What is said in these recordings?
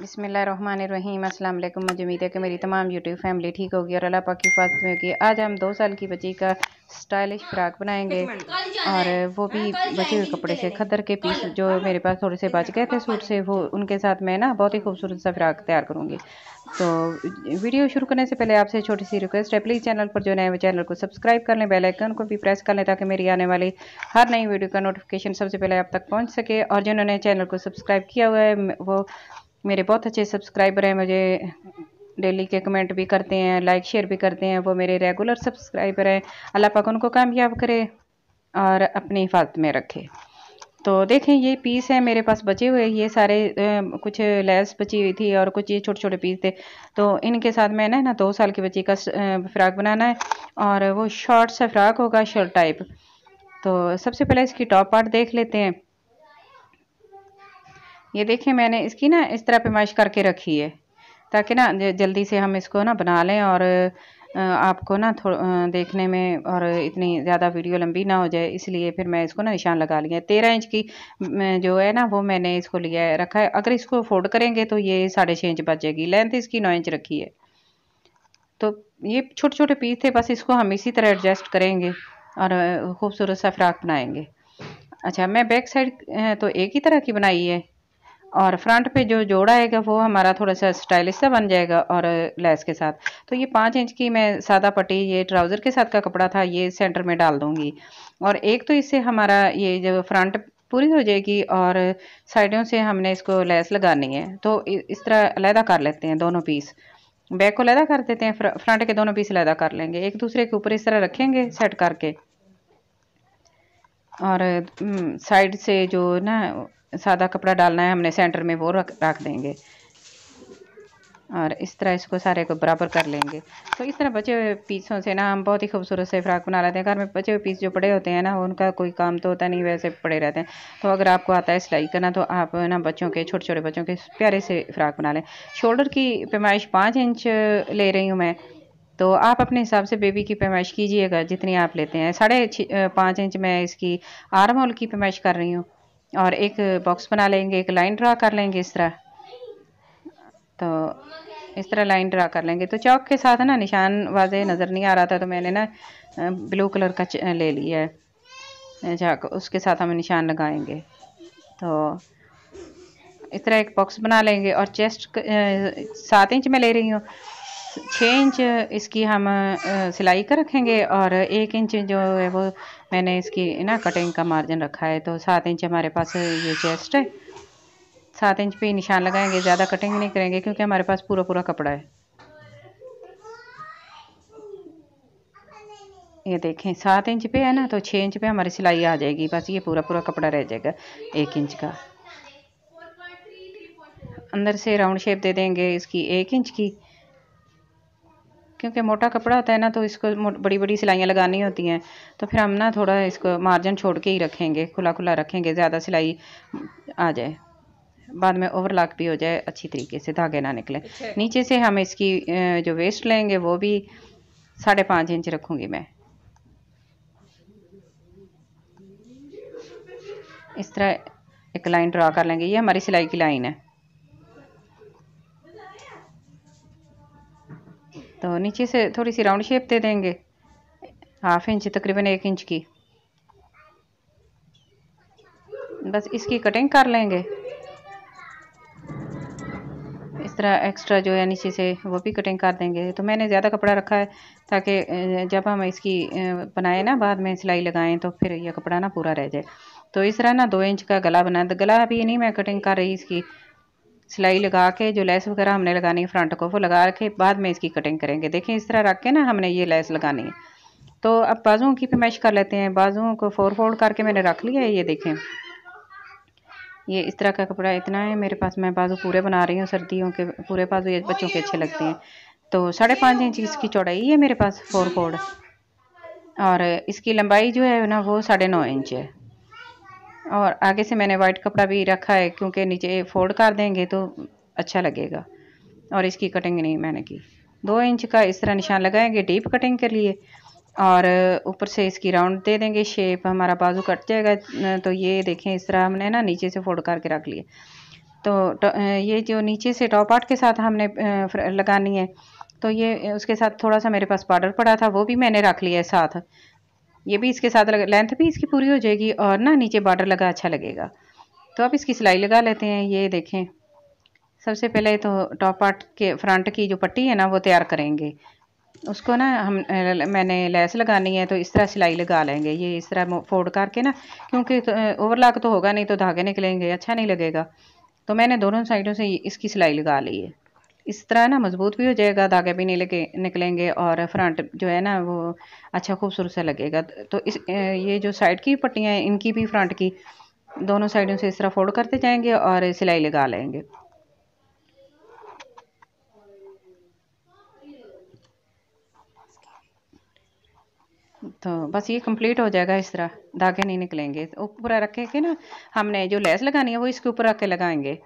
बिस्मिल्लाहिर्रहमानिर्रहीम। अस्सलाम वालेकुम। मुझे उम्मीद है कि मेरी तमाम यूट्यूब फैमिली ठीक होगी और अल्लाह पाक की हिफाज़त में होगी। आज हम 2 साल की बच्ची का स्टाइलिश फ्रॉक बनाएंगे और वो भी बचे हुए कपड़े से। खद्दर के पीस जो मेरे पास थोड़े से बच गए थे सूट से, वो उनके साथ मैं ना बहुत ही खूबसूरत सा फ्रॉक तैयार करूँगी। तो वीडियो शुरू करने से पहले आपसे छोटी सी रिक्वेस्ट है, प्लीज़ चैनल पर जो नए वो चैनल को सब्सक्राइब कर लें, बेल आइकन को भी प्रेस कर लें ताकि मेरी आने वाली हर नई वीडियो का नोटिफिकेशन सबसे पहले आप तक पहुंच सके। और जिन्होंने चैनल को सब्सक्राइब किया हुआ है वो मेरे बहुत अच्छे सब्सक्राइबर हैं, मुझे डेली के कमेंट भी करते हैं, लाइक शेयर भी करते हैं, वो मेरे रेगुलर सब्सक्राइबर हैं। अल्लाह पाक उनको कामयाब करे और अपनी हिफाजत में रखे। तो देखें ये पीस है मेरे पास बचे हुए, ये सारे कुछ लेस बची हुई थी और कुछ ये छोटे छोटे पीस थे। तो इनके साथ मैंने ना 2 साल की बच्ची का फ्रॉक बनाना है और वो शॉर्ट सा फ्रॉक होगा, शर्ट टाइप। तो सबसे पहले इसकी टॉप पार्ट देख लेते हैं। ये देखें मैंने इसकी ना इस तरह पैमाइश करके रखी है ताकि ना जल्दी से हम इसको ना बना लें और आपको ना देखने में और इतनी ज़्यादा वीडियो लंबी ना हो जाए, इसलिए फिर मैं इसको ना निशान लगा लिया। 13 इंच की जो है ना वो मैंने इसको लिया है रखा है। अगर इसको फोल्ड करेंगे तो ये 6.5 इंच बचेगी। लेंथ इसकी 9 इंच रखी है। तो ये छोटे छोटे पीस थे, बस इसको हम इसी तरह एडजस्ट करेंगे और खूबसूरत सा फ्रॉक बनाएंगे। अच्छा, मैं बैक साइड तो एक ही तरह की बनाई है और फ्रंट पे जो जोड़ा आएगा वो हमारा थोड़ा सा स्टाइलिश सा बन जाएगा और लेस के साथ। तो ये 5 इंच की मैं सादा पट्टी, ये ट्राउज़र के साथ का कपड़ा था, ये सेंटर में डाल दूंगी। और एक तो इससे हमारा ये जो फ्रंट पूरी हो जाएगी और साइडों से हमने इसको लेस लगानी है। तो इस तरह अलहदा कर लेते हैं दोनों पीस। बैक को अलहदा कर देते हैं, फ्रंट के दोनों पीस अलहदा कर लेंगे, एक दूसरे के ऊपर इस तरह रखेंगे सेट करके। और साइड से जो ना सादा कपड़ा डालना है हमने सेंटर में, वो रख देंगे और इस तरह इसको सारे को बराबर कर लेंगे। तो इस तरह बचे हुए पीसों से ना हम बहुत ही खूबसूरत से फ्रॉक बना लेते हैं। घर में बचे हुए पीस जो पड़े होते हैं ना, उनका कोई काम तो होता नहीं, वैसे पड़े रहते हैं। तो अगर आपको आता है सिलाई करना तो आप ना बच्चों के, छोटे छोटे बच्चों के प्यारे से फ्रॉक बना लें। शोल्डर की पैमाइश 5 इंच ले रही हूँ मैं। तो आप अपने हिसाब से बेबी की पैमाइश कीजिएगा जितनी आप लेते हैं। 5.5 इंच मैं इसकी आर्म होल की पैमाइश कर रही हूँ। और एक बॉक्स बना लेंगे, एक लाइन ड्रा कर लेंगे इस तरह। तो इस तरह लाइन ड्रा कर लेंगे। तो चौक के साथ ना निशान वाज़े नज़र नहीं आ रहा था, तो मैंने ना ब्लू कलर का ले लिया है चाक, उसके साथ हम निशान लगाएंगे। तो इस तरह एक बॉक्स बना लेंगे और चेस्ट 7 इंच में ले रही हूँ। 6 इंच इसकी हम सिलाई का रखेंगे और 1 इंच जो है वो मैंने इसकी ना कटिंग का मार्जिन रखा है। तो 7 इंच हमारे पास ये चेस्ट है, 7 इंच पे निशान लगाएंगे, ज़्यादा कटिंग नहीं करेंगे क्योंकि हमारे पास पूरा पूरा कपड़ा है। ये देखें 7 इंच पे है ना, तो 6 इंच पे हमारी सिलाई आ जाएगी, बस ये पूरा पूरा कपड़ा रह जाएगा 1 इंच का। अंदर से राउंड शेप दे देंगे इसकी 1 इंच की, क्योंकि मोटा कपड़ा होता है ना तो इसको बड़ी बड़ी सिलाइयाँ लगानी होती हैं। तो फिर हम ना थोड़ा इसको मार्जिन छोड़ के ही रखेंगे, खुला खुला रखेंगे, ज़्यादा सिलाई आ जाए, बाद में ओवरलॉक भी हो जाए, अच्छी तरीके से धागे ना निकले। नीचे से हम इसकी जो वेस्ट लेंगे वो भी 5.5 इंच रखूँगी मैं। इस तरह एक लाइन ड्रा कर लेंगे, ये हमारी सिलाई की लाइन है। तो नीचे से थोड़ी सी राउंड शेप दे देंगे, 1/2 इंच, तकरीबन 1 इंच की। बस इसकी कटिंग कर लेंगे इस तरह। एक्स्ट्रा जो है नीचे से वो भी कटिंग कर देंगे। तो मैंने ज़्यादा कपड़ा रखा है ताकि जब हम इसकी बनाए ना, बाद में सिलाई लगाएं तो फिर यह कपड़ा ना पूरा रह जाए। तो इस तरह ना 2 इंच का गला बना, गला अभी नहीं मैं कटिंग कर रही, इसकी सिलाई लगा के जो लेस वगैरह हमने लगानी है फ्रंट को, वो लगा के बाद में इसकी कटिंग करेंगे। देखें इस तरह रख के ना हमने ये लेस लगानी है। तो अब बाजुओं की पैमाइश कर लेते हैं। बाजुओं को 4 फोल्ड करके मैंने रख लिया है। ये देखें ये इस तरह का कपड़ा इतना है मेरे पास, मैं बाजू पूरे बना रही हूँ, सर्दियों के पूरे बाजू ये बच्चों के अच्छे लगते हैं। तो 5.5 इंच इसकी चौड़ाई है मेरे पास 4 फोल्ड, और इसकी लंबाई जो है ना वो 9.5 इंच है। और आगे से मैंने वाइट कपड़ा भी रखा है क्योंकि नीचे फोल्ड कर देंगे तो अच्छा लगेगा। और इसकी कटिंग नहीं मैंने की, 2 इंच का इस तरह निशान लगाएंगे डीप कटिंग के लिए, और ऊपर से इसकी राउंड दे देंगे शेप, हमारा बाजू कट जाएगा। तो ये देखें इस तरह हमने ना नीचे से फोल्ड करके रख लिए। ये जो नीचे से टॉप पार्ट के साथ हमने लगानी है, तो ये उसके साथ थोड़ा सा मेरे पास बॉर्डर पड़ा था, वो भी मैंने रख लिया है साथ। ये भी इसके साथ लेंथ भी इसकी पूरी हो जाएगी और ना नीचे बॉर्डर लगा अच्छा लगेगा। तो अब इसकी सिलाई लगा लेते हैं। ये देखें, सबसे पहले तो टॉप पार्ट के फ्रंट की जो पट्टी है ना वो तैयार करेंगे। उसको ना मैंने लेस लगानी है, तो इस तरह सिलाई लगा लेंगे। ये इस तरह फोल्ड करके ना, क्योंकि ओवरलॉक तो होगा नहीं तो धागे निकलेंगे, अच्छा नहीं लगेगा। तो मैंने दोनों साइडों से इसकी सिलाई लगा ली है। इस तरह ना मजबूत भी हो जाएगा, धागे भी नहीं निकलेंगे और फ्रंट जो है ना वो अच्छा खूबसूरत सा लगेगा। तो ये जो साइड की पट्टियाँ हैं इनकी भी फ्रंट की दोनों साइडों से इस तरह फोल्ड करते जाएंगे और सिलाई लगा लेंगे। तो बस ये कंप्लीट हो जाएगा। इस तरह धागे नहीं निकलेंगे। ऊपर रखे के ना हमने जो लेस लगानी है वो इसके ऊपर रख के लगाएंगे।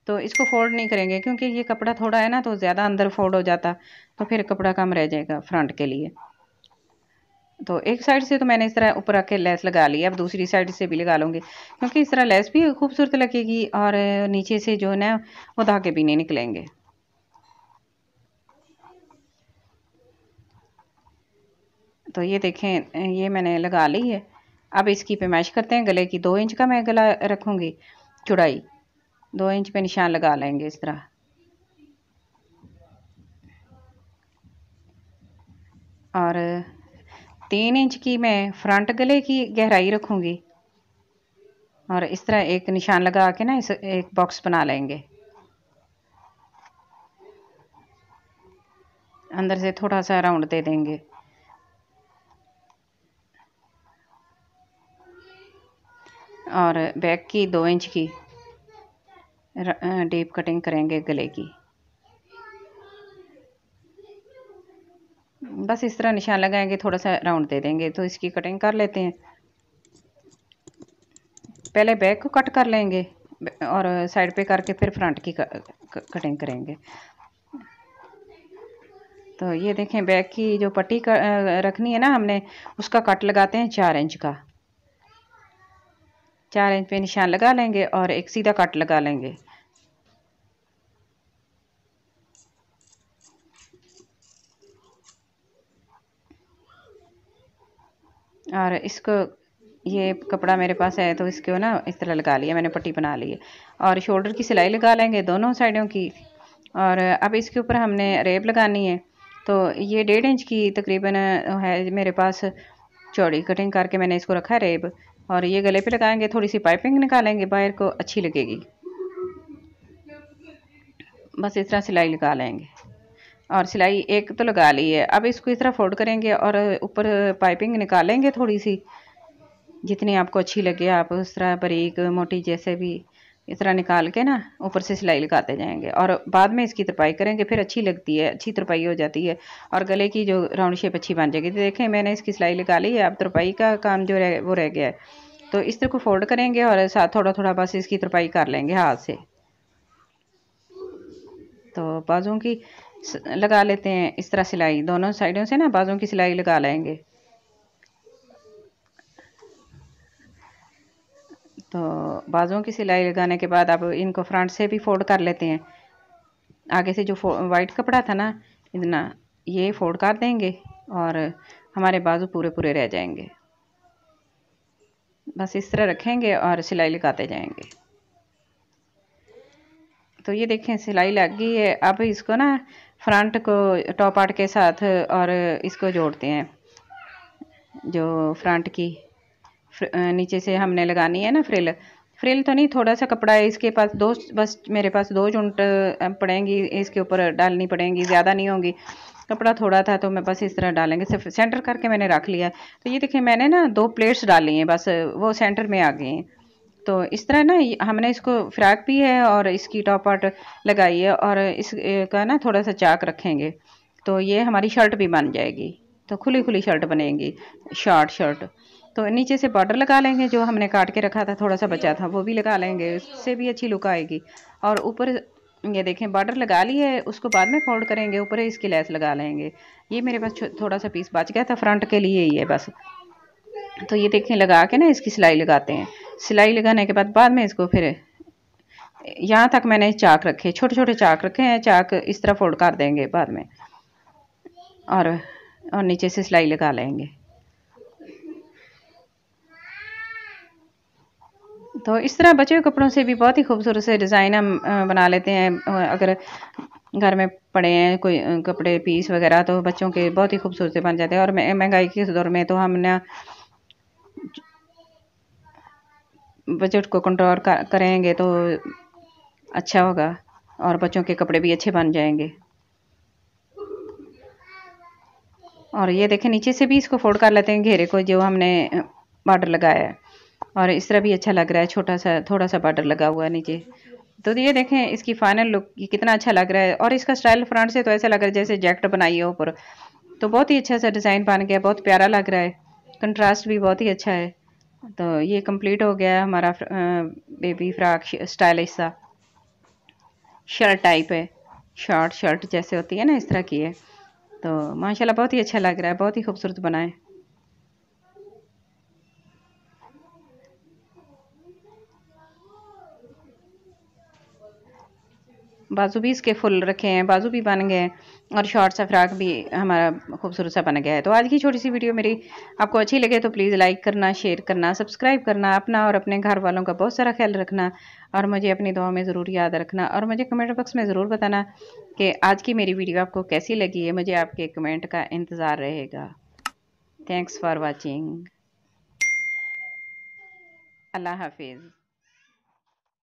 तो इसको फोल्ड नहीं करेंगे, क्योंकि ये कपड़ा थोड़ा है ना तो ज़्यादा अंदर फोल्ड हो जाता, तो फिर कपड़ा कम रह जाएगा फ्रंट के लिए। तो एक साइड से तो मैंने इस तरह ऊपर रख के लेस लगा ली, अब दूसरी साइड से भी लगा लूँगी, क्योंकि इस तरह लेस भी खूबसूरत लगेगी और नीचे से जो है ना वो धागे भी नहीं निकलेंगे। तो ये देखें, ये मैंने लगा ली है। अब इसकी पैमाइश करते हैं। गले की 2 इंच का मैं गला रखूँगी, चौड़ाई 2 इंच पे निशान लगा लेंगे इस तरह। और 3 इंच की मैं फ्रंट गले की गहराई रखूँगी और इस तरह एक निशान लगा के ना इस एक बॉक्स बना लेंगे। अंदर से थोड़ा सा राउंड दे देंगे और बैक की 2 इंच की डीप कटिंग करेंगे गले की। बस इस तरह निशान लगाएंगे, थोड़ा सा राउंड दे देंगे। तो इसकी कटिंग कर लेते हैं। पहले बैक को कट कर लेंगे और साइड पे करके फिर फ्रंट की कटिंग करेंगे। तो ये देखें, बैक की जो पट्टी रखनी है ना हमने, उसका कट लगाते हैं 4 इंच का। 4 इंच पे निशान लगा लेंगे और एक सीधा कट लगा लेंगे। और इसको, ये कपड़ा मेरे पास है तो इसको ना इस तरह लगा लिया मैंने, पट्टी बना ली है। और शोल्डर की सिलाई लगा लेंगे दोनों साइडों की। और अब इसके ऊपर हमने रेब लगानी है। तो ये 1.5 इंच की तकरीबन है मेरे पास, चौड़ी कटिंग करके मैंने इसको रखा है रेब। और ये गले पे लगाएंगे, थोड़ी सी पाइपिंग निकालेंगे बाहर को, अच्छी लगेगी। बस इस तरह सिलाई लगा लेंगे और सिलाई एक तो लगा ली है। अब इसको इस तरह फोल्ड करेंगे और ऊपर पाइपिंग निकालेंगे थोड़ी सी, जितनी आपको अच्छी लगे आप उस तरह बारीक मोटी जैसे भी इस तरह निकाल के ना ऊपर से सिलाई लगाते जाएंगे। और बाद में इसकी तरपाई करेंगे, फिर अच्छी लगती है, अच्छी तरपाई हो जाती है और गले की जो राउंड शेप अच्छी बन जाएगी। तो देखें, मैंने इसकी सिलाई लगा ली है। अब तरपाई का काम जो वो रह गया है। तो इस तरह को फोल्ड करेंगे और साथ थोड़ा थोड़ा बस इसकी तरपाई कर लेंगे हाथ से। तो बाजुओं की लगा लेते हैं इस तरह सिलाई, दोनों साइडों से ना बाजुओं की सिलाई लगा लेंगे। तो बाजुओं की सिलाई लगाने के बाद अब इनको फ्रंट से भी फोल्ड कर लेते हैं। आगे से जो वाइट कपड़ा था ना इतना, ये फोल्ड कर देंगे और हमारे बाजू पूरे पूरे रह जाएंगे। बस इस तरह रखेंगे और सिलाई लगाते जाएंगे। तो ये देखें, सिलाई लग गई है। अब इसको ना फ्रंट को टॉप पार्ट के साथ और इसको जोड़ते हैं। जो फ्रंट की नीचे से हमने लगानी है ना फ्रिल, फ्रिल तो नहीं, थोड़ा सा कपड़ा है इसके पास, दो बस मेरे पास 2 चुंट पड़ेंगी इसके ऊपर डालनी पड़ेंगी, ज़्यादा नहीं होंगी। कपड़ा थोड़ा था तो मैं बस इस तरह डालेंगे, सिर्फ सेंटर करके मैंने रख लिया। तो ये देखिए, मैंने ना 2 प्लेट्स डाली हैं, बस वो सेंटर में आ गए हैं। तो इस तरह ना हमने इसको फ्रॉक भी है और इसकी टॉप पार्ट लगाई है और इसका ना थोड़ा सा चाक रखेंगे तो ये हमारी शर्ट भी बन जाएगी। तो खुली खुली शर्ट बनेगी, शॉर्ट शर्ट। तो नीचे से बॉर्डर लगा लेंगे, जो हमने काट के रखा था थोड़ा सा बचा था वो भी लगा लेंगे, उससे भी अच्छी लुक आएगी। और ऊपर ये देखें, बॉर्डर लगा ली है, उसको बाद में फोल्ड करेंगे, ऊपर इसकी लेस लगा लेंगे। ये मेरे पास थोड़ा सा पीस बच गया था, फ्रंट के लिए ही है बस। तो ये देखें, लगा के ना इसकी सिलाई लगाते हैं। सिलाई लगाने के बाद में इसको फिर यहाँ तक मैंने चाक रखे, छोटे छोटे चाक रखे हैं। चाक इस तरह फोल्ड कर देंगे बाद में, और नीचे से सिलाई लगा लेंगे। तो इस तरह बचे हुए कपड़ों से भी बहुत ही खूबसूरत से डिज़ाइन हम बना लेते हैं। अगर घर में पड़े हैं कोई कपड़े पीस वगैरह, तो बच्चों के बहुत ही खूबसूरत से बन जाते हैं। और महंगाई के दौर में तो हम ना बजट को कंट्रोल करेंगे तो अच्छा होगा, और बच्चों के कपड़े भी अच्छे बन जाएंगे। और ये देखें, नीचे से भी इसको फोल्ड कर लेते हैं घेरे को, जो हमने बॉर्डर लगाया है। और इस तरह भी अच्छा लग रहा है, छोटा सा थोड़ा सा बॉर्डर लगा हुआ है नीचे। तो ये देखें इसकी फाइनल लुक कितना अच्छा लग रहा है। और इसका स्टाइल फ्रंट से तो ऐसा लग रहा है जैसे जैकेट बनाई हो ऊपर। तो बहुत ही अच्छा सा डिज़ाइन बन गया, बहुत प्यारा लग रहा है, कंट्रास्ट भी बहुत ही अच्छा है। तो ये कंप्लीट हो गया हमारा बेबी फ्रॉक स्टाइलिश सा शर्ट टाइप है। शॉर्ट शर्ट जैसे होती है ना, इस तरह की है। तो माशाल्लाह बहुत ही अच्छा लग रहा है, बहुत ही खूबसूरत बना है। बाजू भी इसके फुल रखे हैं, बाजू भी बन गए हैं, और शॉर्ट सा फ्रॉक भी हमारा खूबसूरत सा बन गया है। तो आज की छोटी सी वीडियो मेरी आपको अच्छी लगे तो प्लीज़ लाइक करना, शेयर करना, सब्सक्राइब करना, अपना और अपने घर वालों का बहुत सारा ख्याल रखना, और मुझे अपनी दुआ में ज़रूर याद रखना। और मुझे कमेंट बॉक्स में ज़रूर बताना कि आज की मेरी वीडियो आपको कैसी लगी है। मुझे आपके कमेंट का इंतज़ार रहेगा। Thanks for watching. अल्लाह हाफिज़।